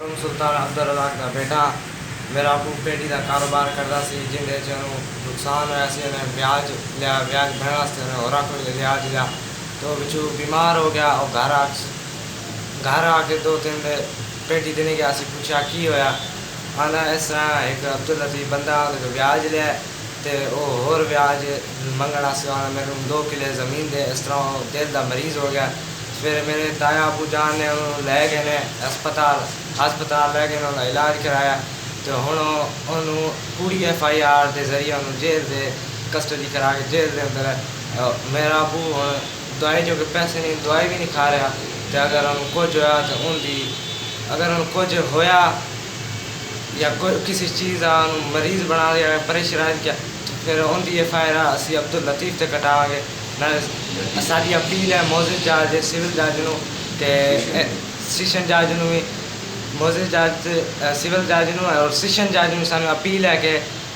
सुल्तान अब्दुल रज़ाक का बेटा मेरा अबू पेटी का कारोबार करता सी जिंदे च नुकसान होया सी उन्हें ब्याज लिया ब्याज भरने वास्ते उन्हें और ब्याज लिया तो बिचू बीमार हो गया और घर आके 2-3 पेटी देने गया सी पूछा की होया आना इस तरह एक अब्दुल लतीफ़ बंदा ब्याज लिया तो वो और ब्याज मंगना से आना मेरे 2 किले ज़मीन दे इस तरह दिल का मरीज़ हो गया। फिर मेरे ताया अबू जान ने उन्होंने लै गए ने हस्पताल लै गए उन्होंने इलाज कराया तो हुण उन्होंने पूरी FIR के जरिए उन्होंने जेल दे कस्टडी करा के जेल दे अंदर मेरा अबू हुण दवाई जो कि पैसे नहीं दवाई भी नहीं खा रहा तो अगर उन्होंने कुछ होया तो उनकी अगर उन्होंने कुछ होया या कोई किसी चीज़ का मरीज़ बना दिया परेशान किया फिर उनकी FIR असी अब्दुल लतीफ़ से कटावांगे साड़ी अपील है मोजिज़ जज सिविल जज नूं ते सैशन जज नूं भी मोजिज़ जज सिविल जज नूं और सैशन जज नूं सानूं अपील है कि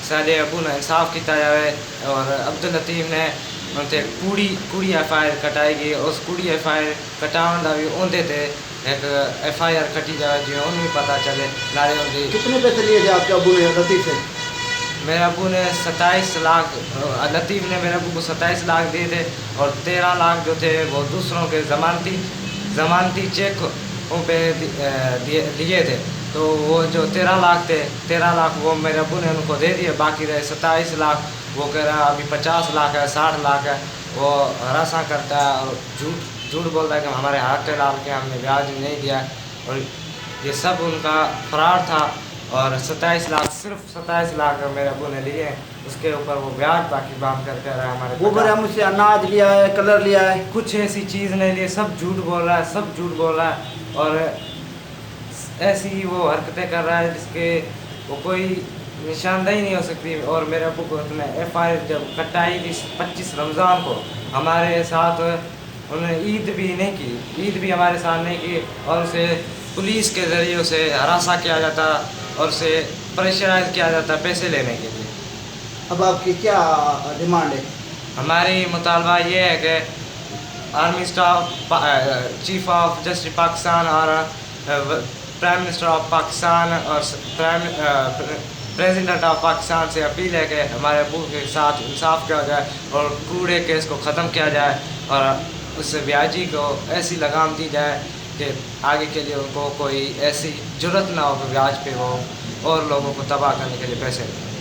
साडे अबू ने इंसाफ किया जाए और अब्दुल लतीफ़ ने उनते कूड़ी FIR कटाई गई उस कूड़ी FIR कटाउण दा भी उनदे ते एक FIR कटी जाए जो उन्हें भी पता चले नाले उनकी। कितने पैसे लिए थे आपके अबू ने लतीफ़ से? मेरे अबू ने 27 लाख लतीफ़ ने मेरे अबू को 27 लाख दिए थे और 13 लाख जो थे वो दूसरों के ज़मानती चेक पे लिए थे तो वो जो 13 लाख थे 13 लाख वो मेरे अबू ने उनको दे दिए बाकी रहे 27 लाख वो कह रहा अभी 50 लाख है 60 लाख है वो हरासा करता है और झूठ बोलता है कि हमारे हाथ पे डाल के हमने ब्याज नहीं दिया और ये सब उनका फरार था और 27 लाख सिर्फ 27 लाख मेरे अबू ने लिए उसके ऊपर वो ब्याज बाकी बात करते रहे हमारे वो मेरा मुझसे अनाज लिया है कलर लिया है कुछ ऐसी चीज़ नहीं ली सब झूठ बोल रहा है और ऐसी वो हरकतें कर रहा है जिसके वो कोई निशानदेही नहीं हो सकती और मेरे अबू को उसने FIR जब कटाई थी 25 रमज़ान को हमारे साथ उन्होंने ईद भी नहीं की ईद भी हमारे साथ नहीं की और उसे पुलिस के ज़रिए उसे हरासा किया जाता और उसे प्रेशराइज किया जाता पैसे लेने के लिए। अब आपकी क्या डिमांड है? हमारी मुतालबा ये है कि army staff chief of justice Pakistan और प्राइम मिनिस्टर ऑफ पाकिस्तान और प्रेसिडेंट ऑफ पाकिस्तान से अपील है कि हमारे अबू के साथ इंसाफ किया जाए और कूड़े केस को ख़त्म किया जाए और उस ब्याजी को ऐसी लगाम दी जाए कि आगे के लिए उनको कोई ऐसी ज़रूरत ना हो कि ब्याज पे वो और लोगों को तबाह करने के लिए पैसे दें।